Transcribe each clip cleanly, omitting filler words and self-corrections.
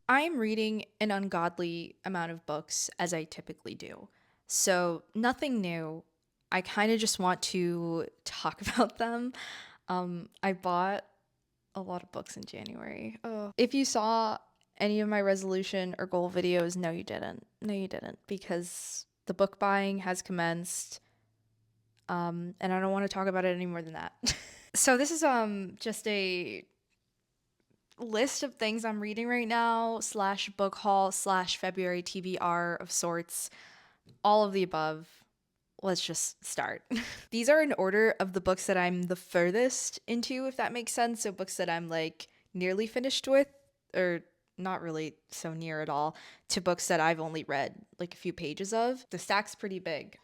I'm reading an ungodly amount of books as I typically do. So, nothing new. I kind of just want to talk about them. I bought a lot of books in January. Oh. If you saw any of my resolution or goal videos, no, you didn't. No, you didn't, because the book buying has commenced, and I don't want to talk about it any more than that. So, this is just a list of things I'm reading right now, slash book haul, slash February TBR of sorts, all of the above. Let's just start. These are in order of the books that I'm the furthest into, if that makes sense. So, books that I'm like nearly finished with, or not really so near at all, to books that I've only read like a few pages of. The stack's pretty big.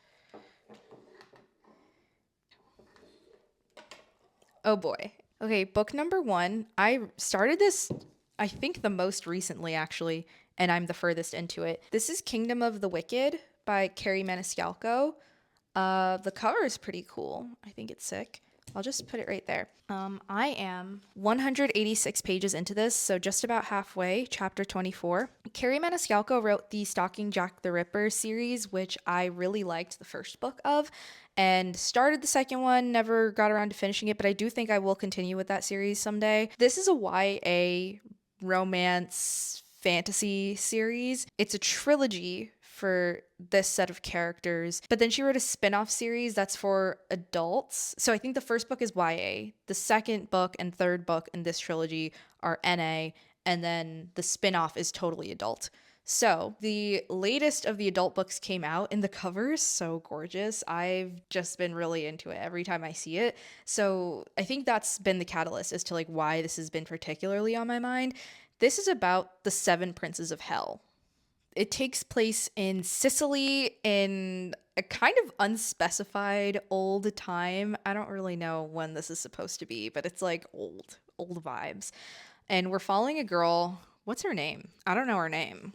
Oh boy. Okay, book number one. I started this, I think, the most recently, actually, and I'm the furthest into it. This is Kingdom of the Wicked by Carrie Maniscalco. The cover is pretty cool. I think it's sick. I'll just put it right there. I am 186 pages into this, so just about halfway, chapter 24. Carrie Maniscalco wrote the Stalking Jack the Ripper series, which I really liked the first book of, and started the second one, never got around to finishing it, but I do think I will continue with that series someday. This is a YA romance fantasy series. It's a trilogy for this set of characters. But then she wrote a spin-off series that's for adults. So I think the first book is YA. The second book and third book in this trilogy are NA, and then the spin-off is totally adult. So the latest of the adult books came out, and the cover is so gorgeous. I've just been really into it every time I see it. So I think that's been the catalyst as to like why this has been particularly on my mind. This is about the seven princes of hell. It takes place in Sicily in a kind of unspecified old time. I don't really know when this is supposed to be, but it's like old vibes. And we're following a girl. What's her name? I don't know her name.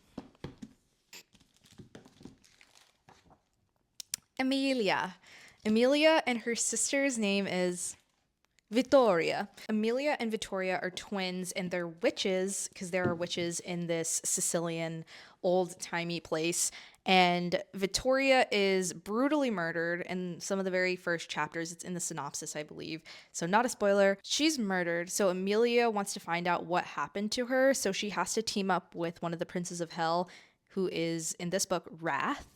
Emilia. Emilia, and her sister's name is Vittoria. Emilia and Vittoria are twins, and they're witches because there are witches in this Sicilian old-timey place. And Vittoria is brutally murdered in some of the very first chapters. It's in the synopsis, I believe. So, not a spoiler. She's murdered. So, Emilia wants to find out what happened to her. So, she has to team up with one of the princes of hell, who is in this book, Wrath.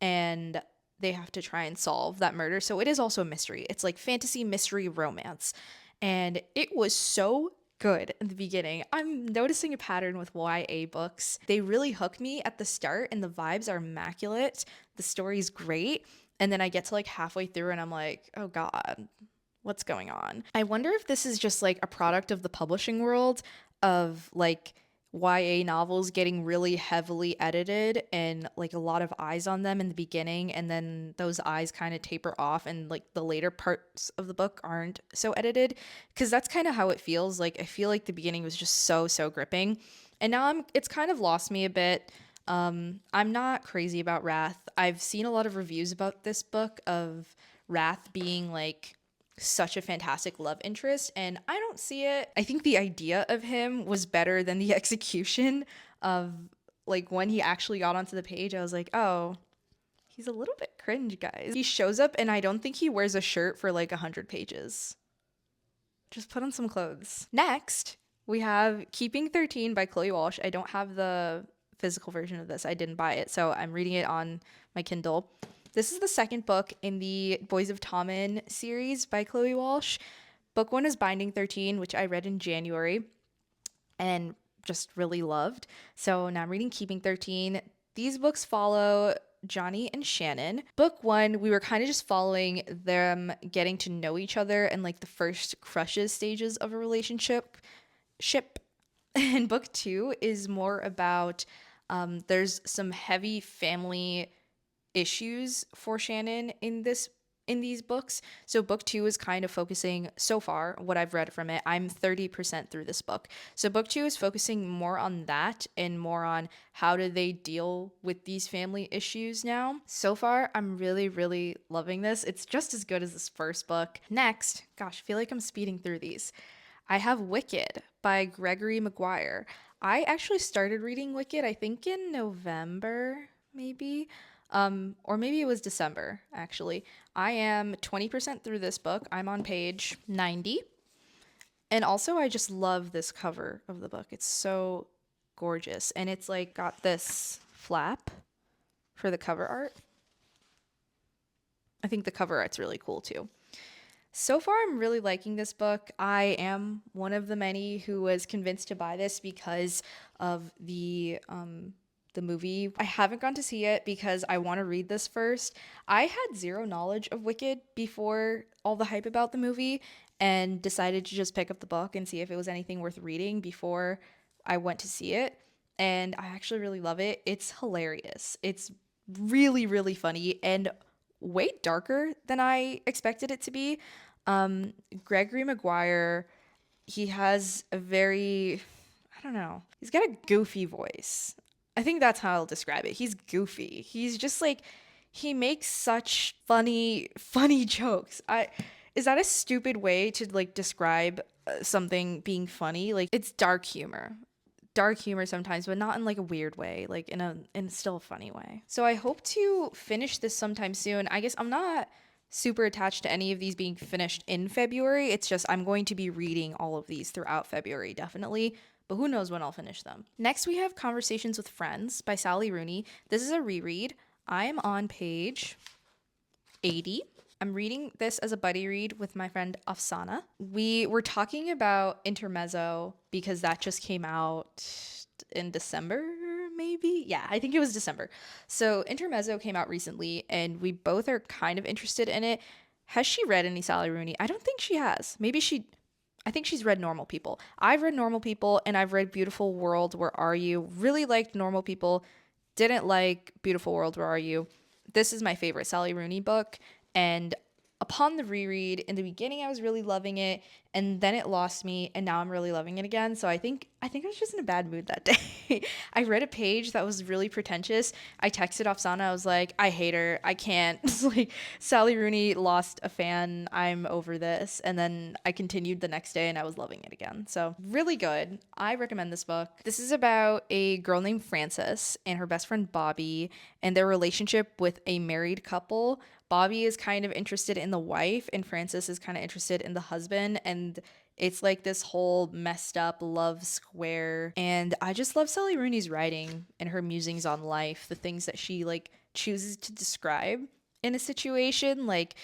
And they have to try and solve that murder. So it is also a mystery. It's like fantasy, mystery, romance. And it was so good in the beginning. I'm noticing a pattern with YA books. They really hook me at the start, and the vibes are immaculate. The story's great. And then I get to like halfway through and I'm like, oh God, what's going on? I wonder if this is just like a product of the publishing world, of like YA novels getting really heavily edited and like a lot of eyes on them in the beginning, and then those eyes kind of taper off and like the later parts of the book aren't so edited, because that's kind of how it feels. Like I feel like the beginning was just so gripping, and now it's kind of lost me a bit. I'm not crazy about Wrath. I've seen a lot of reviews about this book of Wrath being like such a fantastic love interest, and I don't see it. I think the idea of him was better than the execution of like when he actually got onto the page. I was like, oh, he's a little bit cringe, guys. He shows up and I don't think he wears a shirt for like 100 pages. Just put on some clothes. Next, we have Keeping 13 by Chloe Walsh. I don't have the physical version of this. I didn't buy it, so I'm reading it on my Kindle. This is the second book in the Boys of Tommen series by Chloe Walsh. Book one is Binding 13, which I read in January and just really loved. So now I'm reading Keeping 13. These books follow Johnny and Shannon. Book one, we were kind of just following them getting to know each other and like the first crushes stages of a relationship. And book two is more about there's some heavy family issues for Shannon in these books. So book 2 is kind of focusing, so far what I've read from it, I'm 30% through this book. So book 2 is focusing more on that and more on how do they deal with these family issues now. So far, I'm really loving this. It's just as good as this first book. Next, gosh, I feel like I'm speeding through these. I have Wicked by Gregory Maguire. I actually started reading Wicked, I think in November, maybe. Or maybe it was December, actually. I am 20% through this book. I'm on page 90. And also, I just love this cover of the book. It's so gorgeous. And it's like got this flap for the cover art. I think the cover art's really cool too. So far, I'm really liking this book. I am one of the many who was convinced to buy this because of the movie. I haven't gone to see it because I want to read this first. I had zero knowledge of Wicked before all the hype about the movie and decided to just pick up the book and see if it was anything worth reading before I went to see it. And I actually really love it. It's hilarious. It's really, really funny and way darker than I expected it to be. Gregory Maguire, he has a very, I don't know, he's got a goofy voice. I think that's how I'll describe it. He's goofy. He's just like, he makes such funny jokes. Is that a stupid way to like describe something being funny? Like, it's dark humor sometimes, but not in like a weird way, like in still a funny way. So I hope to finish this sometime soon. I guess I'm not super attached to any of these being finished in February. It's just I'm going to be reading all of these throughout February, definitely. But who knows when I'll finish them. Next, we have Conversations with Friends by Sally Rooney. This is a reread. I am on page 80. I'm reading this as a buddy read with my friend Afsana. We were talking about Intermezzo because that just came out in December, maybe? Yeah, I think it was December. So Intermezzo came out recently and we both are kind of interested in it. Has she read any Sally Rooney? I don't think she has. I think she's read Normal People. I've read Normal People and I've read Beautiful World, Where Are You? Really liked Normal People, didn't like Beautiful World, Where Are You? This is my favorite Sally Rooney book. And upon the reread, in the beginning I was really loving it, and then it lost me, and now I'm really loving it again. So I think I was just in a bad mood that day. I read a page that was really pretentious. I texted Afsana, I was like, I hate her. I can't. It's like Sally Rooney lost a fan. I'm over this. And then I continued the next day and I was loving it again. So really good. I recommend this book. This is about a girl named Frances and her best friend Bobby and their relationship with a married couple. Bobby is kind of interested in the wife and Frances is kind of interested in the husband, and it's like this whole messed up love square. And I just love Sally Rooney's writing and her musings on life, the things that she like chooses to describe in a situation. Like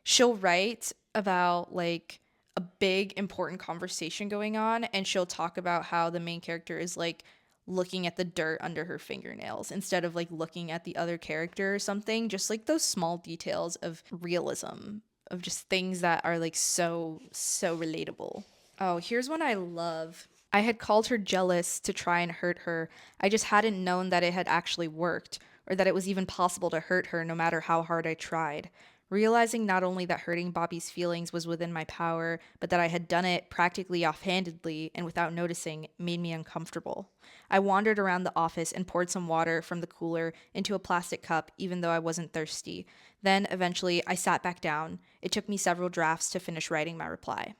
she'll write about like a big important conversation going on and she'll talk about how the main character is like looking at the dirt under her fingernails instead of like looking at the other character or something. Just like those small details of realism, of just things that are like so relatable. Oh, here's one I love. I had called her jealous to try and hurt her. I just hadn't known that it had actually worked, or that it was even possible to hurt her no matter how hard I tried. Realizing not only that hurting Bobby's feelings was within my power, but that I had done it practically offhandedly and without noticing made me uncomfortable. I wandered around the office and poured some water from the cooler into a plastic cup, even though I wasn't thirsty. Then, eventually, I sat back down. It took me several drafts to finish writing my reply.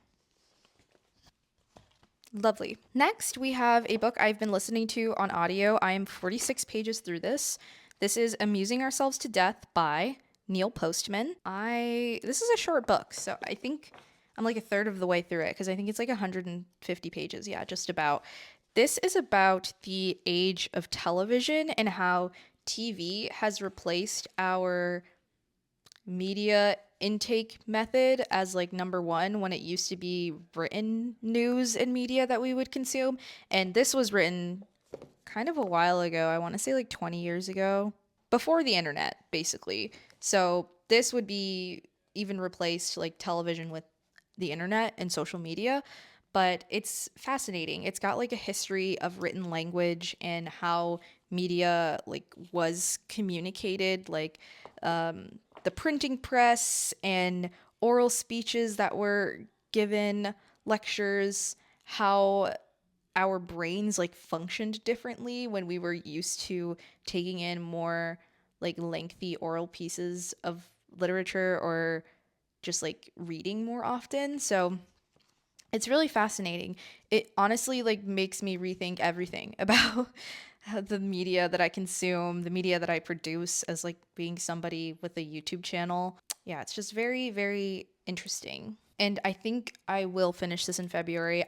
Lovely. Next, we have a book I've been listening to on audio. I am 46 pages through this. This is Amusing Ourselves to Death by Neil Postman. This is a short book, so I think I'm like a third of the way through it because I think it's like 150 pages. Yeah, just about. This is about the age of television and how TV has replaced our media intake method as like number one when it used to be written news and media that we would consume. And this was written kind of a while ago. I want to say like 20 years ago, before the internet, basically. So this would be even replaced like television with the internet and social media. But it's fascinating. It's got like a history of written language and how media like was communicated, like the printing press and oral speeches that were given, lectures, how our brains like functioned differently when we were used to taking in more like lengthy oral pieces of literature or just like reading more often. So It's really fascinating. It honestly like makes me rethink everything about the media that I consume, the media that I produce as like being somebody with a YouTube channel. Yeah, it's just very, very interesting. And I think I will finish this in February.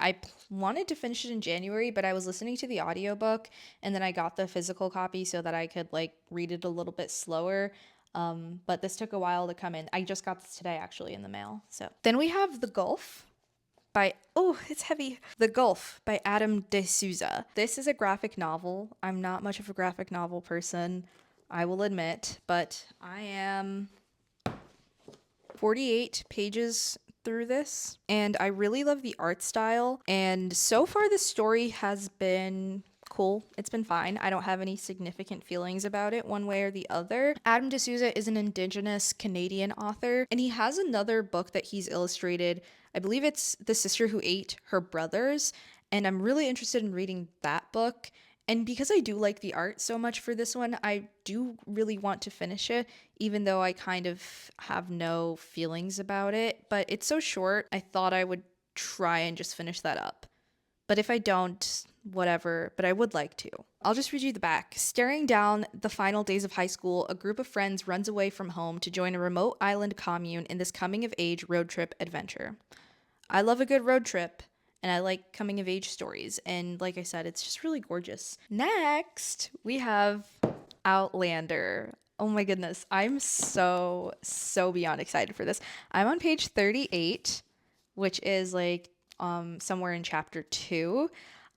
Wanted to finish it in January, but I was listening to the audiobook and then I got the physical copy so that I could like read it a little bit slower. But this took a while to come in. I just got this today actually in the mail. So then we have The Gulf by, oh, it's heavy. The Gulf by Adam de Souza. This is a graphic novel. I'm not much of a graphic novel person, I will admit, but I am 48 pages through this, and I really love the art style. And so far, the story has been cool. It's been fine. I don't have any significant feelings about it one way or the other. Adam de Souza is an Indigenous Canadian author, and he has another book that he's illustrated. I believe it's The Sister Who Ate Her Brothers, and I'm really interested in reading that book. And because I do like the art so much for this one, I do really want to finish it, even though I kind of have no feelings about it. But it's so short, I thought I would try and just finish that up. But if I don't, whatever, but I would like to. I'll just read you the back. Staring down the final days of high school, a group of friends runs away from home to join a remote island commune in this coming of age road trip adventure. I love a good road trip and I like coming of age stories. And like I said, it's just really gorgeous. Next, we have Outlander. Oh my goodness. I'm so beyond excited for this. I'm on page 38, which is like somewhere in chapter 2.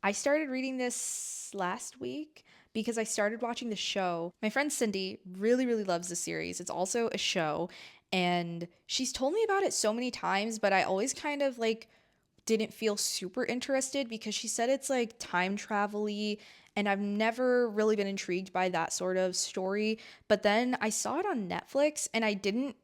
I started reading this last week because I started watching the show. My friend Cindy really loves the series. It's also a show, and she's told me about it so many times, but I always kind of like didn't feel super interested because she said it's like time travel-y, and I've never really been intrigued by that sort of story. But then I saw it on Netflix and I didn't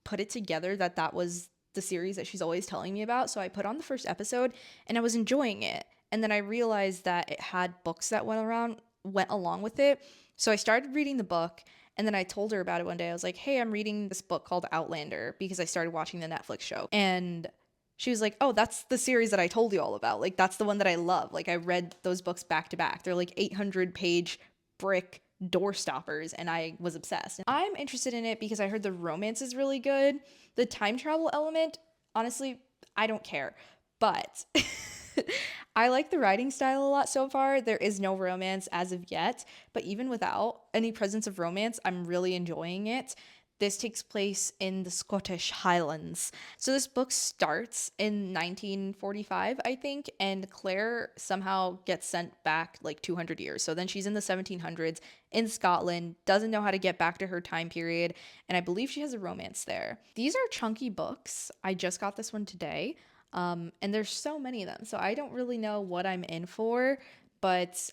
put it together that that was the series that she's always telling me about. So I put on the first episode and I was enjoying it. And then I realized that it had books that went along with it. So I started reading the book and then I told her about it one day. I was like, "Hey, I'm reading this book called Outlander because I started watching the Netflix show." And she was like, "Oh, that's the series that I told you all about. Like that's the one that I love. Like I read those books back to back. They're like 800-page brick door stoppers and I was obsessed." I'm interested in it because I heard the romance is really good. The time travel element, honestly, I don't care. But I like the writing style a lot so far. There is no romance as of yet, but even without any presence of romance, I'm really enjoying it. This takes place in the Scottish Highlands. So this book starts in 1945, I think, and Claire somehow gets sent back like 200 years. So then she's in the 1700s in Scotland, doesn't know how to get back to her time period, and I believe she has a romance there. These are chunky books. I just got this one today. And there's so many of them. So I don't really know what I'm in for, but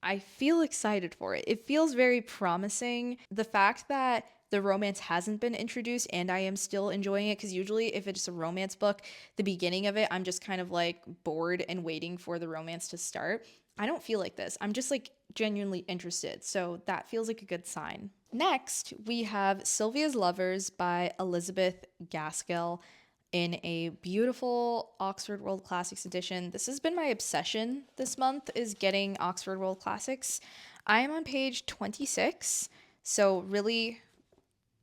I feel excited for it. It feels very promising. The fact that the romance hasn't been introduced and I am still enjoying it, because usually if it's a romance book, the beginning of it, I'm just kind of like bored and waiting for the romance to start. I don't feel like this. I'm just like genuinely interested. So that feels like a good sign. Next, we have Sylvia's Lovers by Elizabeth Gaskell in a beautiful Oxford World Classics edition. This has been my obsession this month, is getting Oxford World Classics. I am on page 26, so really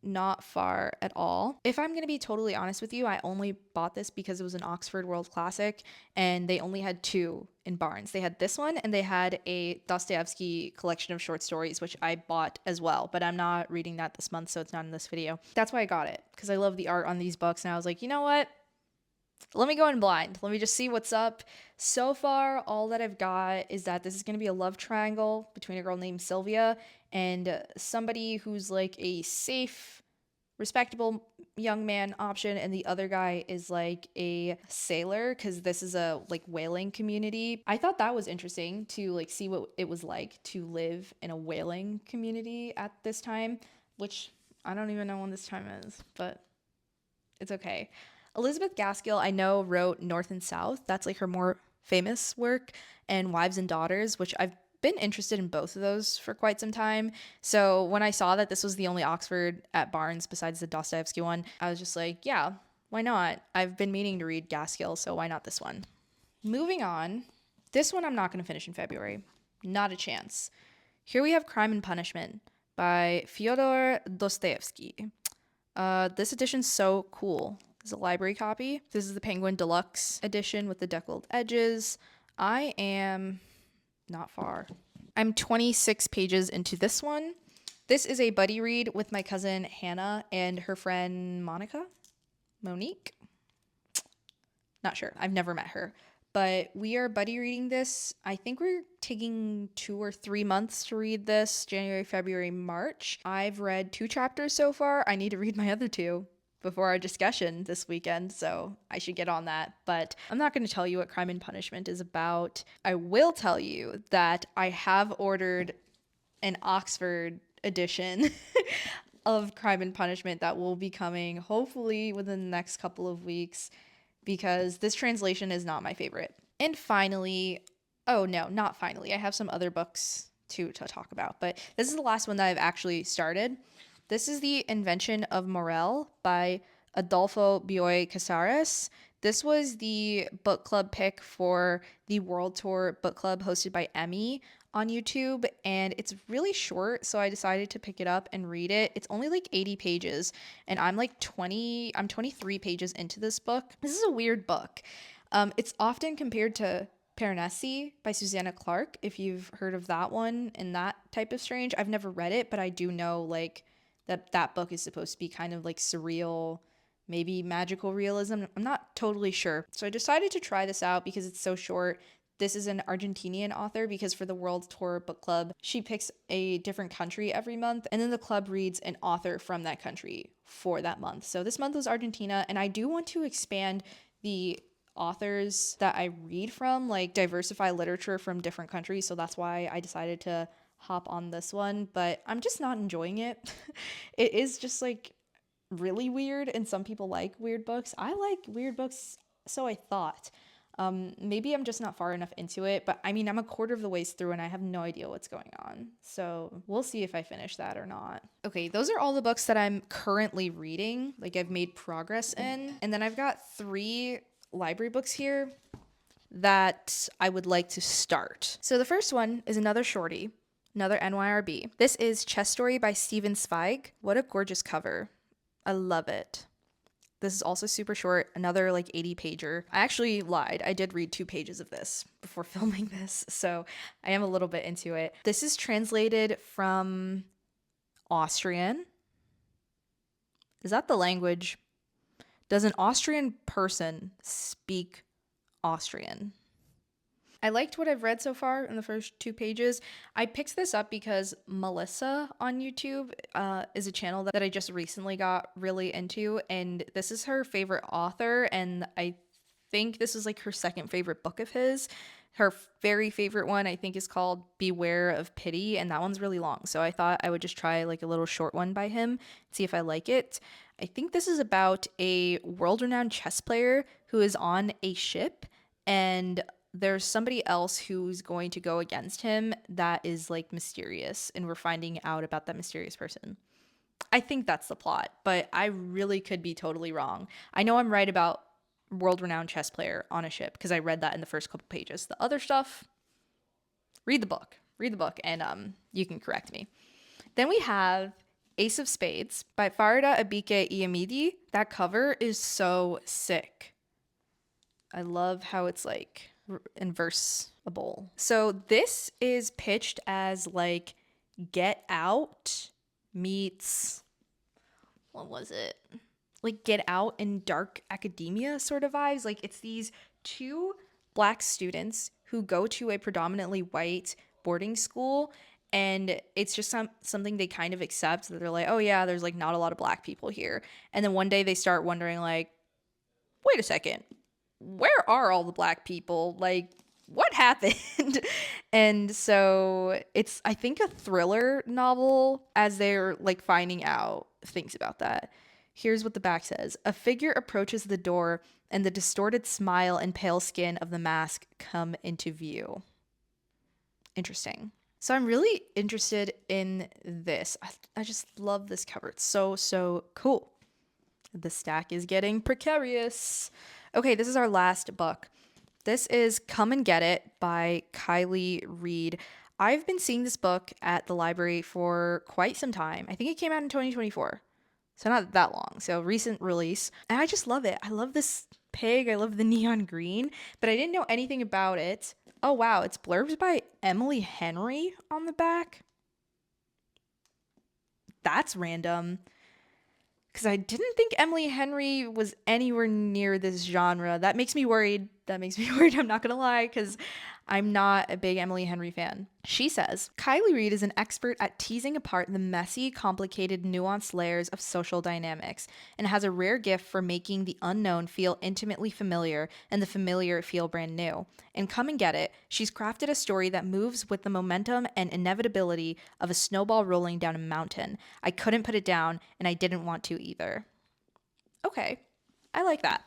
not far at all. If I'm going to be totally honest with you, I only bought this because it was an Oxford World Classic and they only had two in Barnes. They had this one and they had a Dostoevsky collection of short stories, which I bought as well, but I'm not reading that this month, so it's not in this video. That's why I got it, because I love the art on these books, and I was like, you know what? Let me go in blind. Let me just see what's up. So far, all that I've got is that this is going to be a love triangle between a girl named Sylvia and somebody who's like a safe, respectable young man option, and the other guy is like a sailor, because this is a like whaling community. I thought that was interesting to like see what it was like to live in a whaling community at this time, which I don't even know when this time is, but it's okay. Elizabeth Gaskell, I know, wrote North and South. That's like her more famous work, and Wives and Daughters, which I've been interested in both of those for quite some time. So when I saw that this was the only Oxford at Barnes besides the Dostoevsky one, I was just like, yeah, why not? I've been meaning to read Gaskell, so why not this one? Moving on. This one I'm not going to finish in February. Not a chance. Here we have Crime and Punishment by Fyodor Dostoevsky. This edition's so cool. It's a library copy. This is the Penguin Deluxe edition with the deckled edges. I am not far. I'm 26 pages into this one. This is a buddy read with my cousin Hannah and her friend Monique. Not sure. I've never met her. But we are buddy reading this. I think we're taking 2 or 3 months to read this, January, February, March. I've read 2 chapters so far. I need to read my other 2 before our discussion this weekend, so I should get on that. But I'm not going to tell you what Crime and Punishment is about. I will tell you that I have ordered an Oxford edition of Crime and Punishment that will be coming hopefully within the next couple of weeks, because this translation is not my favorite. And finally, oh no, not finally, I have some other books to talk about, but this is the last one that I've actually started. This is The Invention of Morel by Adolfo Bioy Casares. This was the book club pick for the World Tour book club hosted by Emmy on YouTube, and it's really short, so I decided to pick it up and read it. It's only like 80 pages, and I'm 23 pages into this book. This is a weird book. It's often compared to Piranesi by Susanna Clarke, if you've heard of that one and that type of strange. I've never read it, but I do know like that book is supposed to be kind of like surreal, maybe magical realism. I'm not totally sure. So I decided to try this out because it's so short. This is an Argentinian author, because for the World Tour Book Club, she picks a different country every month, and then the club reads an author from that country for that month. So this month was Argentina, and I do want to expand the authors that I read from, like diversify literature from different countries. So that's why I decided to hop on this one, but I'm just not enjoying it. It is just like really weird, and some people like weird books. I like weird books, so I thought. Maybe I'm just not far enough into it, but I mean, I'm a quarter of the ways through and I have no idea what's going on. So we'll see if I finish that or not. Okay, those are all the books that I'm currently reading, like I've made progress in. And then I've got 3 library books here that I would like to start. So the first one is another shorty, another NYRB. This is Chess Story by Stephen Zweig. What a gorgeous cover. I love it. This is also super short, another like 80 pager. I actually lied. I did read 2 pages of this before filming this, so I am a little bit into it. This is translated from Austrian. Is that the language? Does an Austrian person speak Austrian? I liked what I've read so far in the first 2 pages. I picked this up because Melissa on YouTube is a channel that I just recently got really into, and this is her favorite author, and I think this is like her second favorite book of his. Her very favorite one, I think, is called Beware of Pity, and that one's really long, so I thought I would just try like a little short one by him, see if I like it. I think this is about a world-renowned chess player who is on a ship, and there's somebody else who's going to go against him that is like mysterious, and we're finding out about that mysterious person. I think that's the plot, but I really could be totally wrong. I know I'm right about world-renowned chess player on a ship because I read that in the first couple pages. The other stuff, read the book, and you can correct me. Then we have Ace of Spades by Farida Abike Iyamidi. That cover is so sick. I love how it's like inversible. So this is pitched as like Get Out meets, what was it? Like Get Out in dark academia sort of vibes. Like it's these 2 Black students who go to a predominantly white boarding school, and it's just something they kind of accept, that they're like, oh yeah, there's like not a lot of Black people here. And then one day they start wondering like, wait a second, where are all the Black people? Like, what happened? And so it's, I think, a thriller novel as they're like finding out things about that. Here's what the back says. A figure approaches the door and the distorted smile and pale skin of the mask come into view. Interesting. So I'm really interested in this. I just love this cover. It's so cool. The stack is getting precarious. Okay, this is our last book. This is Come and Get It by Kylie Reed. I've been seeing this book at the library for quite some time. I think it came out in 2024. So not that long. So recent release. And I just love it. I love this pig. I love the neon green, but I didn't know anything about it. Oh wow, it's blurbs by Emily Henry on the back. That's random. Because I didn't think Emily Henry was anywhere near this genre. That makes me worried. I'm not going to lie, because I'm not a big Emily Henry fan. She says, Kylie Reed is an expert at teasing apart the messy, complicated, nuanced layers of social dynamics and has a rare gift for making the unknown feel intimately familiar and the familiar feel brand new. In Come and Get It, she's crafted a story that moves with the momentum and inevitability of a snowball rolling down a mountain. I couldn't put it down, and I didn't want to either. Okay, I like that.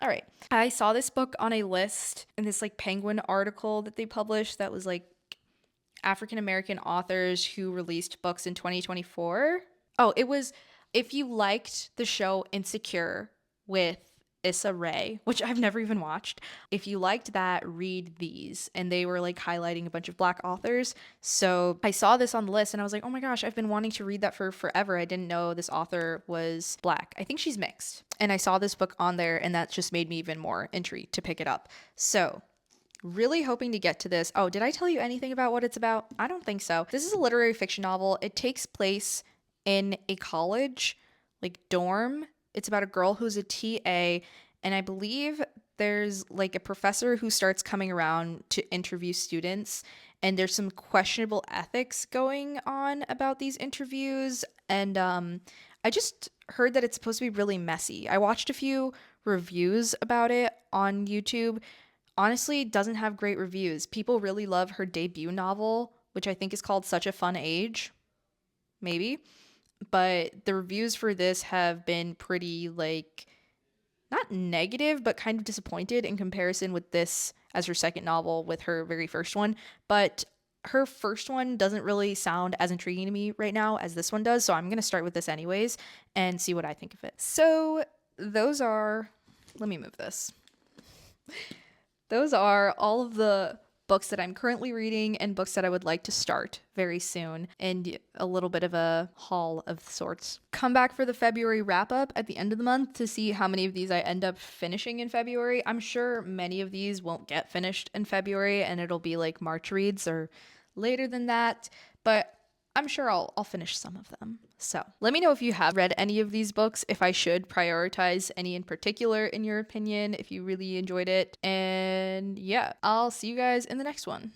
All right. I saw this book on a list in this like Penguin article that they published that was like African American authors who released books in 2024. Oh, it was if you liked the show Insecure with Issa Rae, which I've never even watched. If you liked that, read these. And they were like highlighting a bunch of Black authors. So I saw this on the list and I was like, oh my gosh, I've been wanting to read that for forever. I didn't know this author was Black. I think she's mixed. And I saw this book on there and that just made me even more intrigued to pick it up. So really hoping to get to this. Oh, did I tell you anything about what it's about? I don't think so. This is a literary fiction novel. It takes place in a college, like dorm. It's about a girl who's a TA, and I believe there's like a professor who starts coming around to interview students, and there's some questionable ethics going on about these interviews. And I just heard that it's supposed to be really messy. I watched a few reviews about it on YouTube. Honestly, it doesn't have great reviews. People really love her debut novel, which I think is called Such a Fun Age. Maybe. But the reviews for this have been pretty, like, not negative, but kind of disappointed in comparison with this as her second novel with her very first one. But her first one doesn't really sound as intriguing to me right now as this one does. So I'm going to start with this anyways and see what I think of it. So those are, let me move this. Those are all of the books that I'm currently reading and books that I would like to start very soon, and a little bit of a haul of sorts. Come back for the February wrap up at the end of the month to see how many of these I end up finishing in February. I'm sure many of these won't get finished in February and it'll be like March reads or later than that, but I'm sure I'll finish some of them. So let me know if you have read any of these books, if I should prioritize any in particular in your opinion, if you really enjoyed it. And yeah, I'll see you guys in the next one.